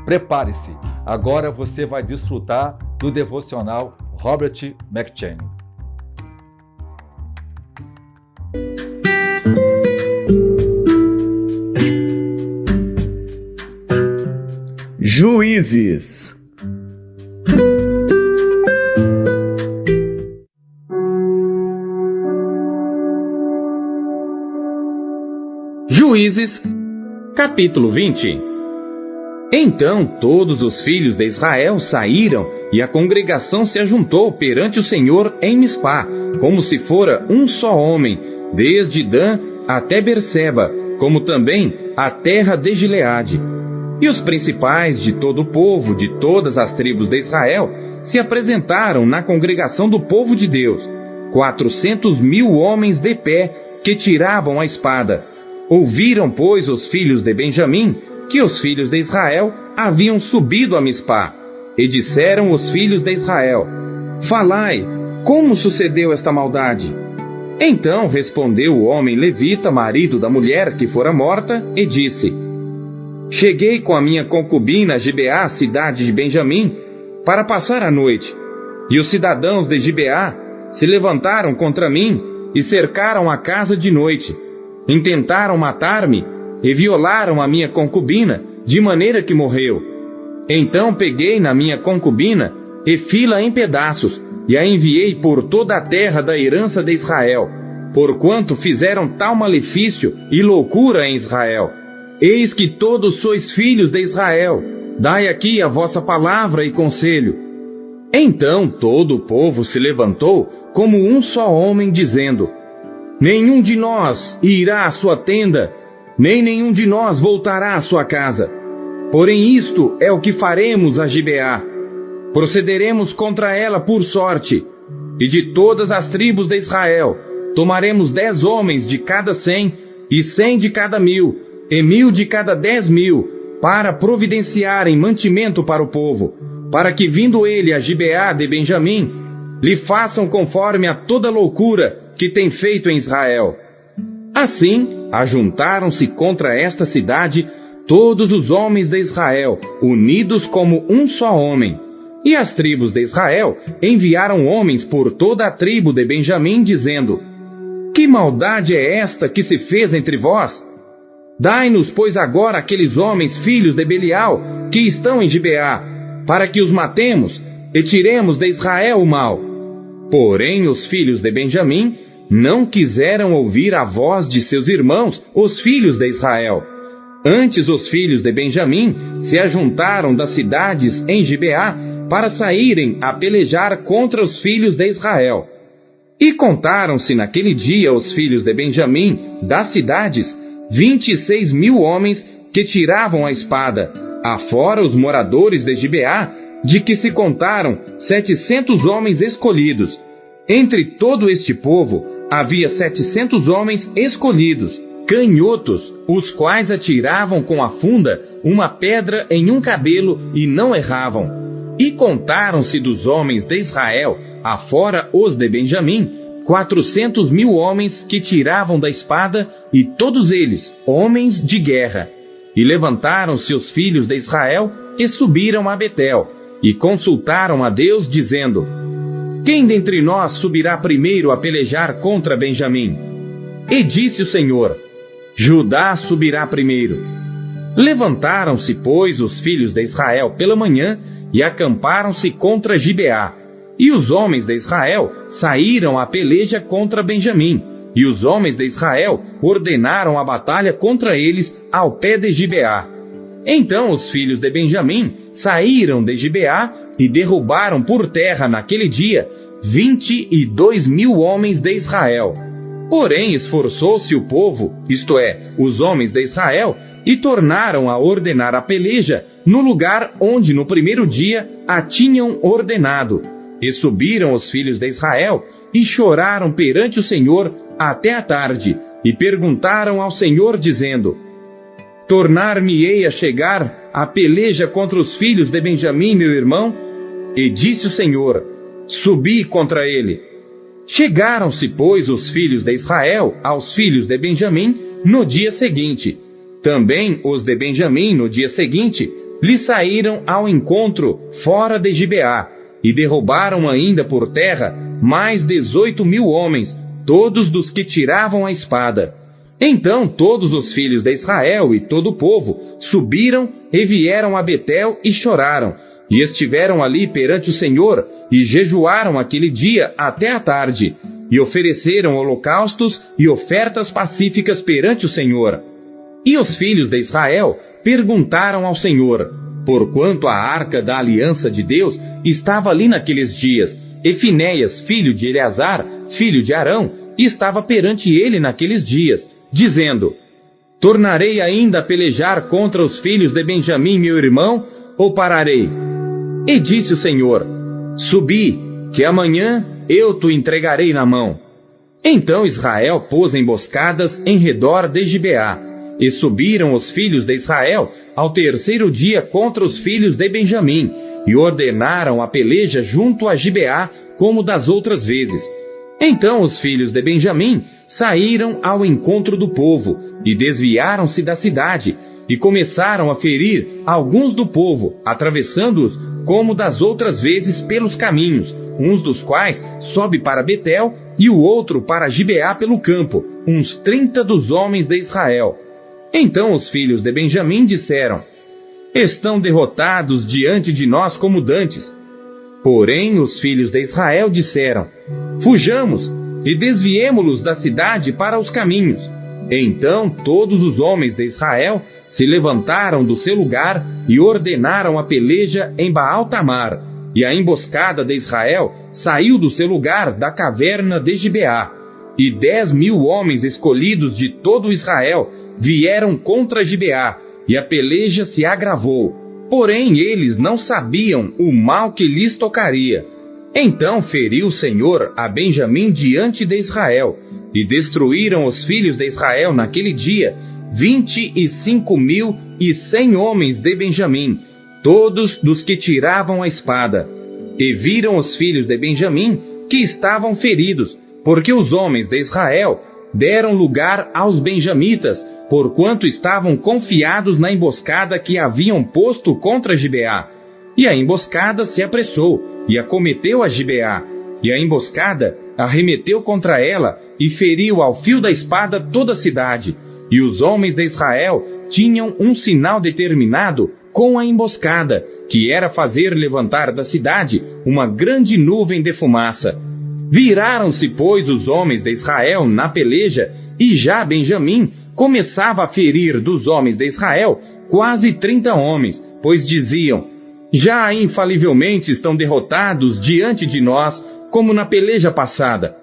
Prepare-se, agora você vai desfrutar do devocional Robert McCheyne. Juízes. Juízes, capítulo 20. Então todos os filhos de Israel saíram, e a congregação se ajuntou perante o Senhor em Mispá, como se fora um só homem, desde Dan até Berseba, como também a terra de Gileade. E os principais de todo o povo, de todas as tribos de Israel, se apresentaram na congregação do povo de Deus, 400.000 homens de pé, que tiravam a espada. Ouviram, pois, os filhos de Benjamim, que os filhos de Israel haviam subido a Mispá. E disseram os filhos de Israel: Falai, como sucedeu esta maldade? Então respondeu o homem levita, marido da mulher que fora morta, e disse: Cheguei com a minha concubina a Gibeá, cidade de Benjamim, para passar a noite. E os cidadãos de Gibeá se levantaram contra mim e cercaram a casa de noite. Intentaram matar-me e violaram a minha concubina, de maneira que morreu. Então peguei na minha concubina e fi-la em pedaços, e a enviei por toda a terra da herança de Israel, porquanto fizeram tal malefício e loucura em Israel. Eis que todos sois filhos de Israel, dai aqui a vossa palavra e conselho. Então todo o povo se levantou como um só homem, dizendo: Nenhum de nós irá à sua tenda, nem nenhum de nós voltará à sua casa. Porém isto é o que faremos a Gibeá: procederemos contra ela por sorte, e de todas as tribos de Israel tomaremos 10 homens de cada 100, e 100 de cada 1.000, e 1.000 de cada 10.000, para providenciarem mantimento para o povo, para que, vindo ele a Gibeá de Benjamim, lhe façam conforme a toda loucura que tem feito em Israel. Assim, ajuntaram-se contra esta cidade todos os homens de Israel, unidos como um só homem. E as tribos de Israel enviaram homens por toda a tribo de Benjamim, dizendo: Que maldade é esta que se fez entre vós? Dai-nos, pois, agora aqueles homens, filhos de Belial, que estão em Gibeá, para que os matemos e tiremos de Israel o mal. Porém, os filhos de Benjamim não quiseram ouvir a voz de seus irmãos, os filhos de Israel. Antes, os filhos de Benjamim se ajuntaram das cidades em Gibeá para saírem a pelejar contra os filhos de Israel. E contaram-se naquele dia os filhos de Benjamim das cidades 26.000 homens que tiravam a espada, afora os moradores de Gibeá, de que se contaram 700 homens escolhidos. Entre todo este povo havia 700 homens escolhidos, canhotos, os quais atiravam com a funda uma pedra em um cabelo e não erravam. E contaram-se dos homens de Israel, afora os de Benjamim, 400.000 homens que tiravam da espada, e todos eles homens de guerra. E levantaram-se os filhos de Israel e subiram a Betel, e consultaram a Deus, dizendo: Quem dentre nós subirá primeiro a pelejar contra Benjamim? E disse o Senhor: Judá subirá primeiro. Levantaram-se, pois, os filhos de Israel pela manhã, e acamparam-se contra Gibeá. E os homens de Israel saíram à peleja contra Benjamim, e os homens de Israel ordenaram a batalha contra eles ao pé de Gibeá. Então os filhos de Benjamim saíram de Gibeá e derrubaram por terra naquele dia 22.000 homens de Israel. Porém esforçou-se o povo, isto é, os homens de Israel, e tornaram a ordenar a peleja no lugar onde no primeiro dia a tinham ordenado. E subiram os filhos de Israel e choraram perante o Senhor até a tarde, e perguntaram ao Senhor, dizendo: Tornar-me-ei a chegar a peleja contra os filhos de Benjamim, meu irmão? E disse o Senhor: Subi contra ele. Chegaram-se, pois, os filhos de Israel aos filhos de Benjamim no dia seguinte. Também os de Benjamim, no dia seguinte, lhe saíram ao encontro fora de Gibeá, e derrubaram ainda por terra mais 18.000 homens, todos dos que tiravam a espada. Então todos os filhos de Israel e todo o povo subiram e vieram a Betel e choraram, e estiveram ali perante o Senhor, e jejuaram aquele dia até a tarde, e ofereceram holocaustos e ofertas pacíficas perante o Senhor. E os filhos de Israel perguntaram ao Senhor, porquanto a arca da aliança de Deus estava ali naqueles dias, e Finéias, filho de Eleazar, filho de Arão, estava perante ele naqueles dias, dizendo: tornarei ainda a pelejar contra os filhos de Benjamim, meu irmão, ou pararei? E disse o Senhor: subi, que amanhã eu te entregarei na mão. Então Israel pôs emboscadas em redor de Gibeá, e subiram os filhos de Israel ao terceiro dia contra os filhos de Benjamim, e ordenaram a peleja junto a Gibeá, como das outras vezes. Então os filhos de Benjamim saíram ao encontro do povo, e desviaram-se da cidade, e começaram a ferir alguns do povo, atravessando-os como das outras vezes pelos caminhos, uns dos quais sobe para Betel, e o outro para Gibeá pelo campo, uns 30 dos homens de Israel. Então os filhos de Benjamim disseram: estão derrotados diante de nós como dantes. Porém os filhos de Israel disseram: fujamos e desviemo-los da cidade para os caminhos. Então todos os homens de Israel se levantaram do seu lugar e ordenaram a peleja em Baal-Tamar, e a emboscada de Israel saiu do seu lugar da caverna de Gibeá, e 10.000 homens escolhidos de todo Israel vieram contra Gibeá, e a peleja se agravou. Porém eles não sabiam o mal que lhes tocaria. Então feriu o Senhor a Benjamim diante de Israel, e destruíram os filhos de Israel naquele dia 25.100 homens de Benjamim, todos dos que tiravam a espada. E viram os filhos de Benjamim que estavam feridos, porque os homens de Israel deram lugar aos benjamitas, porquanto estavam confiados na emboscada que haviam posto contra Gibeá. E a emboscada se apressou, e acometeu a Gibeá, e a emboscada arremeteu contra ela, e feriu ao fio da espada toda a cidade. E os homens de Israel tinham um sinal determinado com a emboscada, que era fazer levantar da cidade uma grande nuvem de fumaça. Viraram-se, pois, os homens de Israel na peleja, e já Benjamim começava a ferir dos homens de Israel quase 30 homens, pois diziam: já infalivelmente estão derrotados diante de nós, como na peleja passada.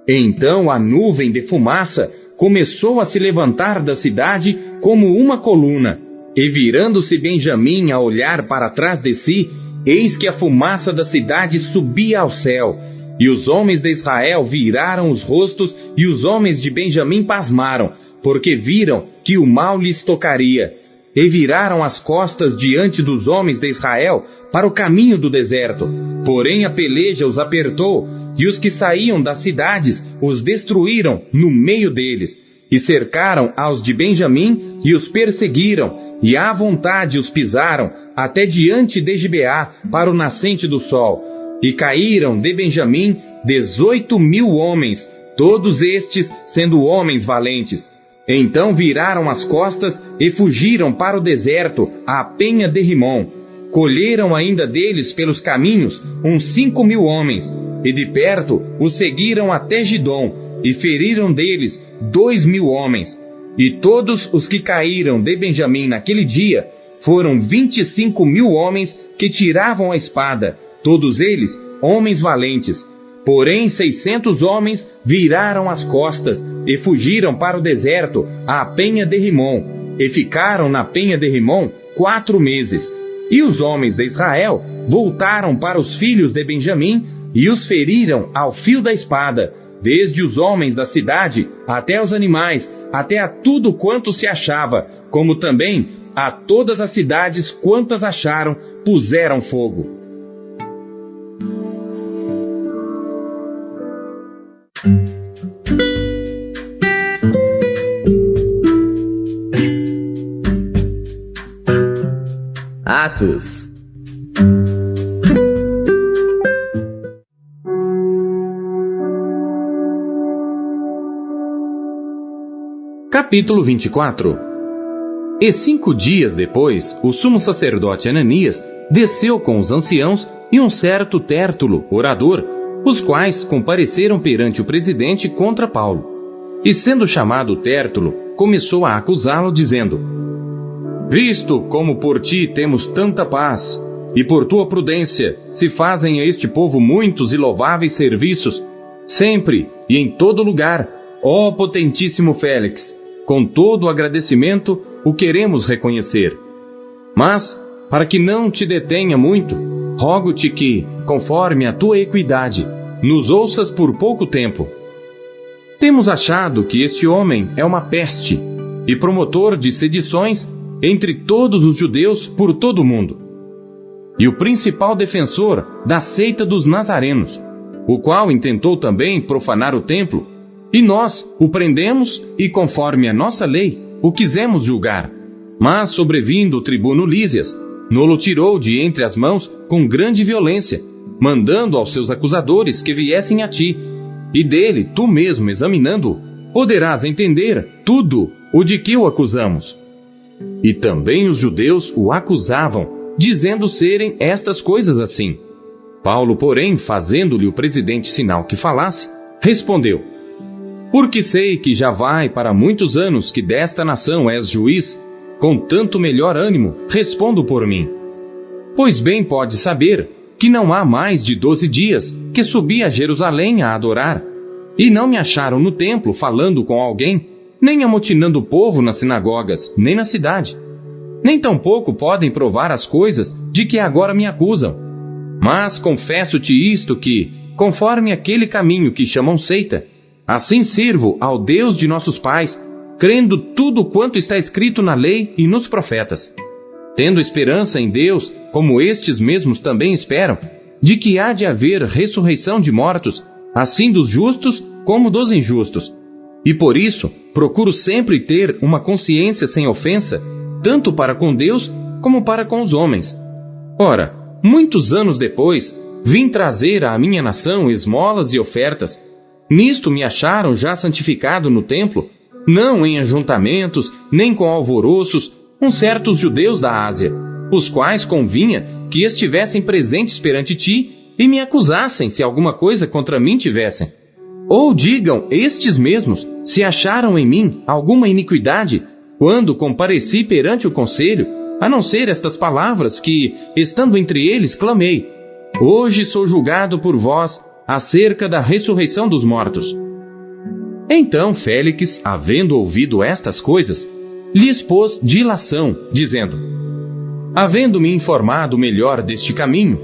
Então a nuvem de fumaça começou a se levantar da cidade como uma coluna, e virando-se Benjamim a olhar para trás de si, eis que a fumaça da cidade subia ao céu. E os homens de Israel viraram os rostos, e os homens de Benjamim pasmaram, porque viram que o mal lhes tocaria. E viraram as costas diante dos homens de Israel para o caminho do deserto. Porém a peleja os apertou, e os que saíam das cidades os destruíram no meio deles. E cercaram aos de Benjamim, e os perseguiram, e à vontade os pisaram, até diante de Gibeá, para o nascente do sol. E caíram de Benjamim 18.000 homens, todos estes sendo homens valentes. Então viraram as costas e fugiram para o deserto, à penha de Rimom. Colheram ainda deles pelos caminhos uns 5.000 homens, e de perto os seguiram até Gidom, e feriram deles 2.000 homens. E todos os que caíram de Benjamim naquele dia foram 25.000 homens que tiravam a espada, todos eles homens valentes. Porém 600 homens viraram as costas e fugiram para o deserto, à penha de Rimom, e ficaram na penha de Rimom 4 meses. E os homens de Israel voltaram para os filhos de Benjamim e os feriram ao fio da espada, desde os homens da cidade até os animais, até a tudo quanto se achava, como também a todas as cidades quantas acharam, puseram fogo. Atos. Capítulo 24. E 5 dias depois, o sumo sacerdote Ananias desceu com os anciãos e um certo Tértulo, orador, os quais compareceram perante o presidente contra Paulo. E sendo chamado Tértulo, começou a acusá-lo, dizendo: Visto como por ti temos tanta paz, e por tua prudência se fazem a este povo muitos e louváveis serviços, sempre e em todo lugar, ó potentíssimo Félix, com todo o agradecimento o queremos reconhecer. Mas, para que não te detenha muito, rogo-te que, conforme a tua equidade, nos ouças por pouco tempo. Temos achado que este homem é uma peste e promotor de sedições entre todos os judeus por todo o mundo, e o principal defensor da seita dos nazarenos, o qual intentou também profanar o templo, e nós o prendemos e, conforme a nossa lei, o quisemos julgar. Mas, sobrevindo o tribuno Lísias, no-lo tirou de entre as mãos com grande violência, mandando aos seus acusadores que viessem a ti, e dele, tu mesmo examinando-o, poderás entender tudo o de que o acusamos. E também os judeus o acusavam, dizendo serem estas coisas assim. Paulo, porém, fazendo-lhe o presidente sinal que falasse, respondeu: Porque sei que já vai para muitos anos que desta nação és juiz, com tanto melhor ânimo, respondo por mim. Pois bem pode saber que não há mais de 12 dias que subi a Jerusalém a adorar, e não me acharam no templo falando com alguém, nem amotinando o povo nas sinagogas, nem na cidade. Nem tampouco podem provar as coisas de que agora me acusam. Mas confesso-te isto que, conforme aquele caminho que chamam seita, assim sirvo ao Deus de nossos pais, crendo tudo quanto está escrito na lei e nos profetas. Tendo esperança em Deus, como estes mesmos também esperam, de que há de haver ressurreição de mortos, assim dos justos como dos injustos. E por isso, procuro sempre ter uma consciência sem ofensa, tanto para com Deus como para com os homens. Ora, muitos anos depois, vim trazer à minha nação esmolas e ofertas. Nisto me acharam já santificado no templo, não em ajuntamentos, nem com alvoroços, uns certos judeus da Ásia, os quais convinha que estivessem presentes perante ti e me acusassem se alguma coisa contra mim tivessem. Ou digam estes mesmos se acharam em mim alguma iniquidade, quando compareci perante o conselho, a não ser estas palavras que, estando entre eles, clamei: Hoje sou julgado por vós acerca da ressurreição dos mortos. Então Félix, havendo ouvido estas coisas, lhes pôs dilação, dizendo: Havendo-me informado melhor deste caminho,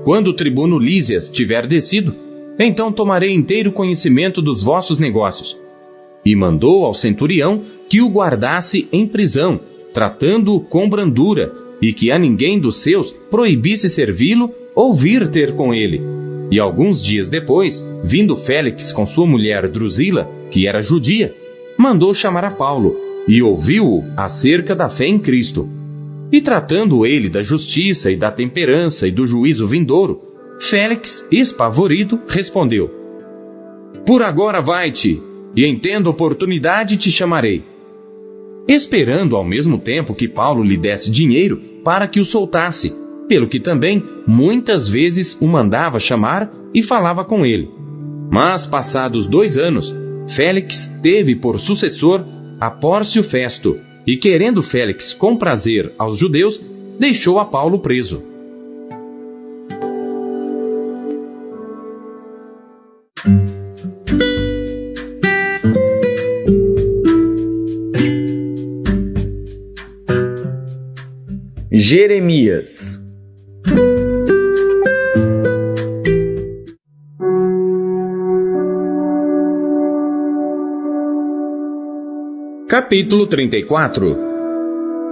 quando o tribuno Lísias tiver descido, então tomarei inteiro conhecimento dos vossos negócios. E mandou ao centurião que o guardasse em prisão, tratando-o com brandura, e que a ninguém dos seus proibisse servi-lo ou vir ter com ele. E alguns dias depois, vindo Félix com sua mulher Drusila, que era judia, mandou chamar a Paulo, e ouviu-o acerca da fé em Cristo. E tratando ele da justiça e da temperança e do juízo vindouro, Félix, espavorido, respondeu: Por agora vai-te, e em tendo oportunidade te chamarei. Esperando ao mesmo tempo que Paulo lhe desse dinheiro para que o soltasse, pelo que também muitas vezes o mandava chamar e falava com ele. Mas passados 2 anos, Félix teve por sucessor a Pórcio Festo, e querendo Félix comprazer aos judeus, deixou a Paulo preso. Jeremias. Capítulo 34.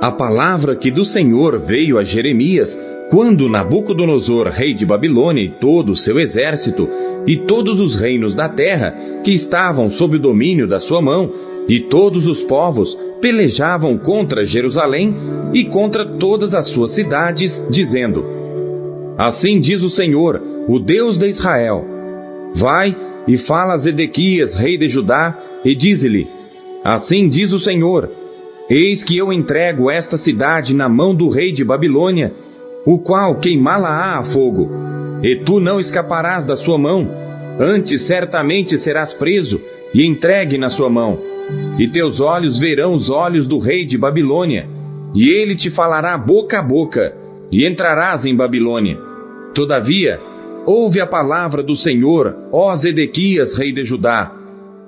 A palavra que do Senhor veio a Jeremias quando Nabucodonosor, rei de Babilônia, e todo o seu exército, e todos os reinos da terra, que estavam sob o domínio da sua mão, e todos os povos, pelejavam contra Jerusalém e contra todas as suas cidades, dizendo: Assim diz o Senhor, o Deus de Israel: Vai e fala a Zedequias, rei de Judá, e dize-lhe: Assim diz o Senhor: Eis que eu entrego esta cidade na mão do rei de Babilônia, o qual queimá-la-á a fogo, e tu não escaparás da sua mão, antes certamente serás preso e entregue na sua mão. E teus olhos verão os olhos do rei de Babilônia, e ele te falará boca a boca, e entrarás em Babilônia. Todavia, ouve a palavra do Senhor, ó Zedequias, rei de Judá.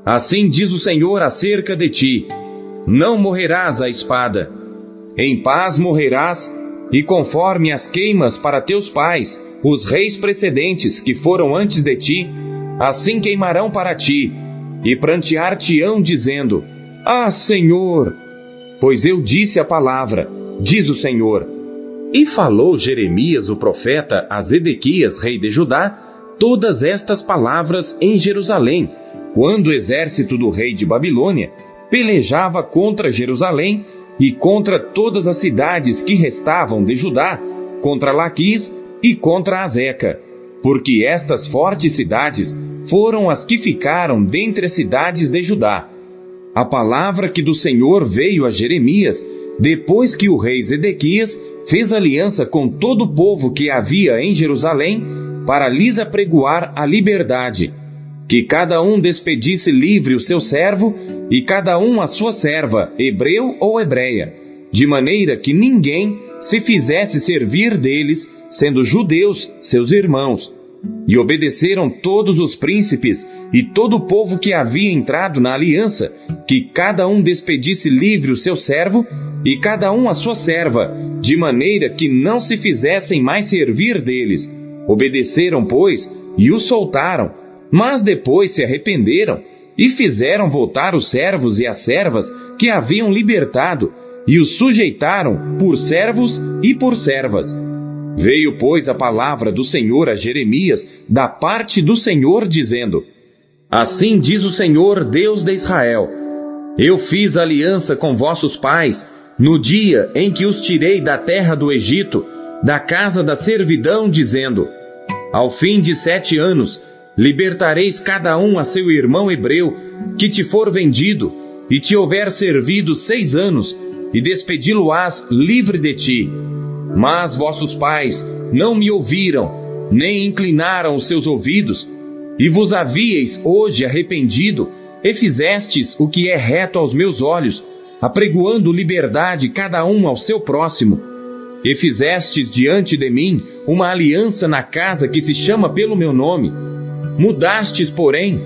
Assim diz o Senhor acerca de ti: Não morrerás à espada, em paz morrerás, e conforme as queimas para teus pais, os reis precedentes que foram antes de ti, assim queimarão para ti, e prantear-te-ão, dizendo: Ah, Senhor! Pois eu disse a palavra, diz o Senhor. E falou Jeremias o profeta a Zedequias, rei de Judá, todas estas palavras em Jerusalém, quando o exército do rei de Babilônia pelejava contra Jerusalém e contra todas as cidades que restavam de Judá, contra Laquis e contra Azeca, porque estas fortes cidades foram as que ficaram dentre as cidades de Judá. A palavra que do Senhor veio a Jeremias, depois que o rei Zedequias fez aliança com todo o povo que havia em Jerusalém, para lhes apregoar a liberdade, que cada um despedisse livre o seu servo, e cada um a sua serva, hebreu ou hebreia, de maneira que ninguém se fizesse servir deles, sendo judeus seus irmãos. E obedeceram todos os príncipes e todo o povo que havia entrado na aliança, que cada um despedisse livre o seu servo, e cada um a sua serva, de maneira que não se fizessem mais servir deles. Obedeceram, pois, e os soltaram, mas depois se arrependeram, e fizeram voltar os servos e as servas que haviam libertado, e os sujeitaram por servos e por servas. Veio, pois, a palavra do Senhor a Jeremias, da parte do Senhor, dizendo: Assim diz o Senhor, Deus de Israel: Eu fiz aliança com vossos pais, no dia em que os tirei da terra do Egito, da casa da servidão, dizendo: Ao fim de 7 anos, libertareis cada um a seu irmão hebreu, que te for vendido, e te houver servido 6 anos, e despedi-lo-ás livre de ti. Mas vossos pais não me ouviram, nem inclinaram os seus ouvidos, e vos havíeis hoje arrependido, e fizestes o que é reto aos meus olhos, apregoando liberdade cada um ao seu próximo. E fizestes diante de mim uma aliança na casa que se chama pelo meu nome. Mudastes, porém,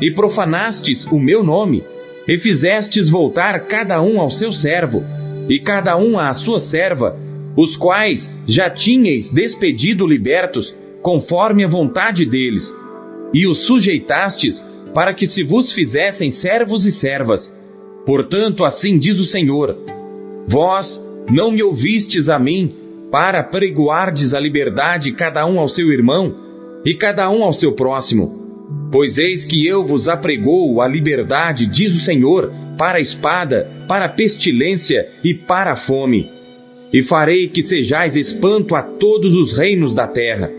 e profanastes o meu nome, e fizestes voltar cada um ao seu servo, e cada um à sua serva, os quais já tinhais despedido libertos, conforme a vontade deles, e os sujeitastes para que se vos fizessem servos e servas. Portanto, assim diz o Senhor: Vós não me ouvistes a mim, para pregoardes a liberdade cada um ao seu irmão, e cada um ao seu próximo. Pois eis que eu vos apregoo a liberdade, diz o Senhor, para a espada, para a pestilência e para a fome. E farei que sejais espanto a todos os reinos da terra.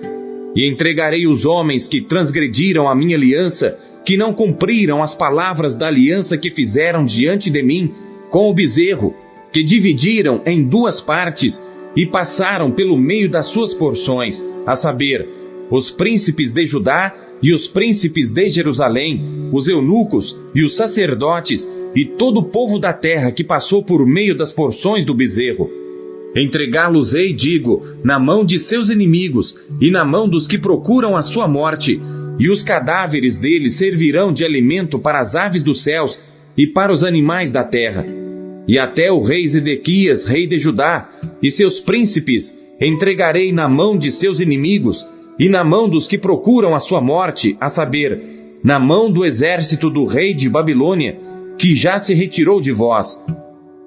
E entregarei os homens que transgrediram a minha aliança, que não cumpriram as palavras da aliança que fizeram diante de mim, com o bezerro, que dividiram em 2 partes, e passaram pelo meio das suas porções, a saber, os príncipes de Judá e os príncipes de Jerusalém, os eunucos e os sacerdotes, e todo o povo da terra que passou por meio das porções do bezerro. Entregá-los-ei, digo, na mão de seus inimigos, e na mão dos que procuram a sua morte, e os cadáveres deles servirão de alimento para as aves dos céus e para os animais da terra. E até o rei Zedequias, rei de Judá, e seus príncipes entregarei na mão de seus inimigos, e na mão dos que procuram a sua morte, a saber, na mão do exército do rei de Babilônia, que já se retirou de vós.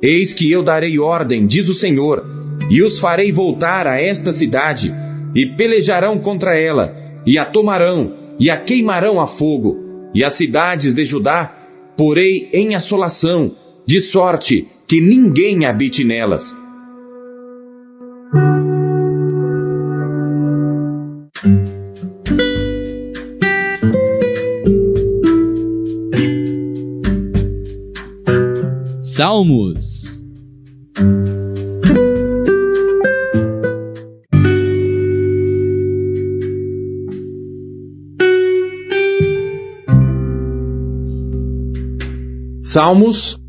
Eis que eu darei ordem, diz o Senhor, e os farei voltar a esta cidade, e pelejarão contra ela, e a tomarão, e a queimarão a fogo, e as cidades de Judá porei em assolação, de sorte que ninguém habite nelas. Salmos. Salmos,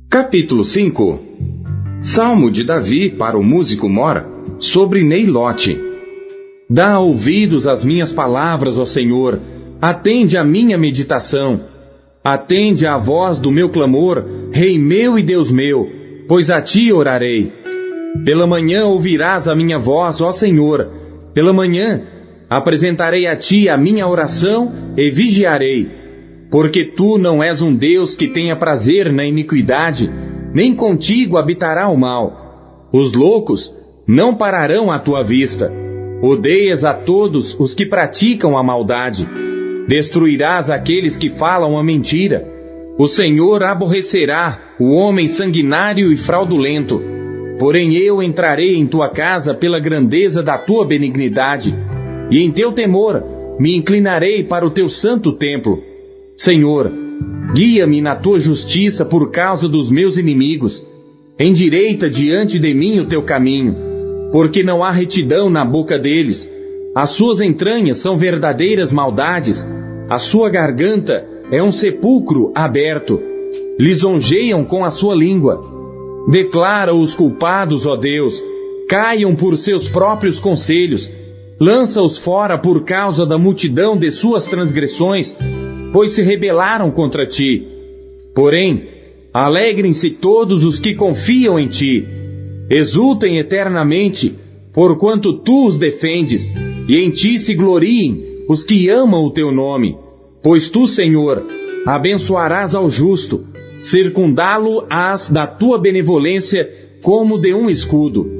capítulo 5. Salmo de Davi para o músico Mor, sobre Neilote. Dá ouvidos às minhas palavras, ó Senhor, atende à minha meditação. Atende à voz do meu clamor, Rei meu e Deus meu, pois a ti orarei. Pela manhã ouvirás a minha voz, ó Senhor. Pela manhã apresentarei a ti a minha oração e vigiarei. Porque tu não és um Deus que tenha prazer na iniquidade, nem contigo habitará o mal. Os loucos não pararão à tua vista. Odeias a todos os que praticam a maldade. Destruirás aqueles que falam a mentira. O Senhor aborrecerá o homem sanguinário e fraudulento. Porém eu entrarei em tua casa pela grandeza da tua benignidade, e em teu temor me inclinarei para o teu santo templo. Senhor, guia-me na tua justiça por causa dos meus inimigos. Endireita diante de mim o teu caminho, porque não há retidão na boca deles. As suas entranhas são verdadeiras maldades, a sua garganta é um sepulcro aberto. Lisonjeiam com a sua língua. Declara os culpados, ó Deus, caiam por seus próprios conselhos. Lança-os fora por causa da multidão de suas transgressões, pois se rebelaram contra ti. Porém, alegrem-se todos os que confiam em ti. Exultem eternamente, porquanto tu os defendes, e em ti se gloriem os que amam o teu nome. Pois tu, Senhor, abençoarás ao justo, circundá-lo-ás da tua benevolência como de um escudo.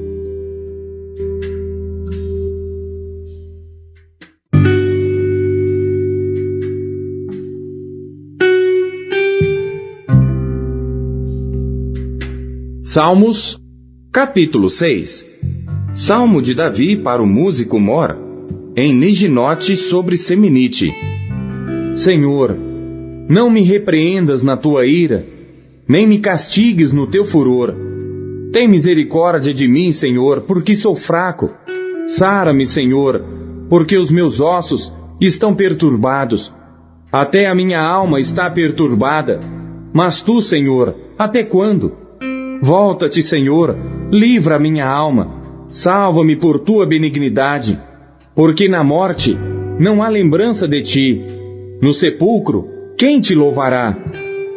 Salmos, capítulo 6. Salmo de Davi para o músico Mor, em Niginote sobre Seminite. Senhor, não me repreendas na tua ira, nem me castigues no teu furor. Tem misericórdia de mim, Senhor, porque sou fraco. Sara-me, Senhor, porque os meus ossos estão perturbados. Até a minha alma está perturbada. Mas tu, Senhor, até quando? Volta-te, Senhor, livra a minha alma. Salva-me por tua benignidade. Porque na morte não há lembrança de ti. No sepulcro, quem te louvará?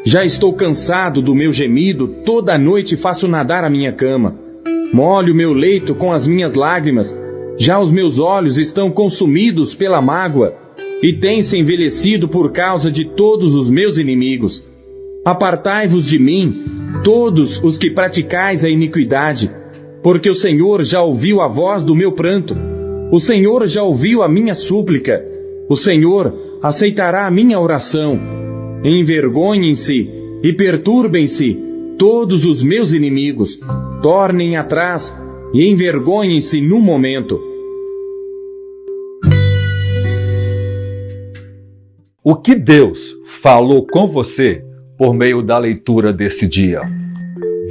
Já estou cansado do meu gemido, toda a noite faço nadar a minha cama. Molho meu leito com as minhas lágrimas, já os meus olhos estão consumidos pela mágoa, e têm-se envelhecido por causa de todos os meus inimigos. Apartai-vos de mim, todos os que praticais a iniquidade, porque o Senhor já ouviu a voz do meu pranto, o Senhor já ouviu a minha súplica, o Senhor aceitará a minha oração. Envergonhem-se e perturbem-se todos os meus inimigos, tornem atrás e envergonhem-se num momento. O que Deus falou com você por meio da leitura desse dia?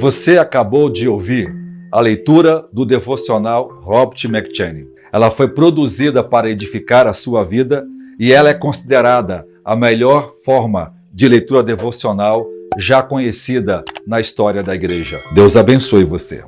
Você acabou de ouvir a leitura do devocional Robert McCheyne. Ela foi produzida para edificar a sua vida e ela é considerada a melhor forma de leitura devocional já conhecida na história da igreja. Deus abençoe você.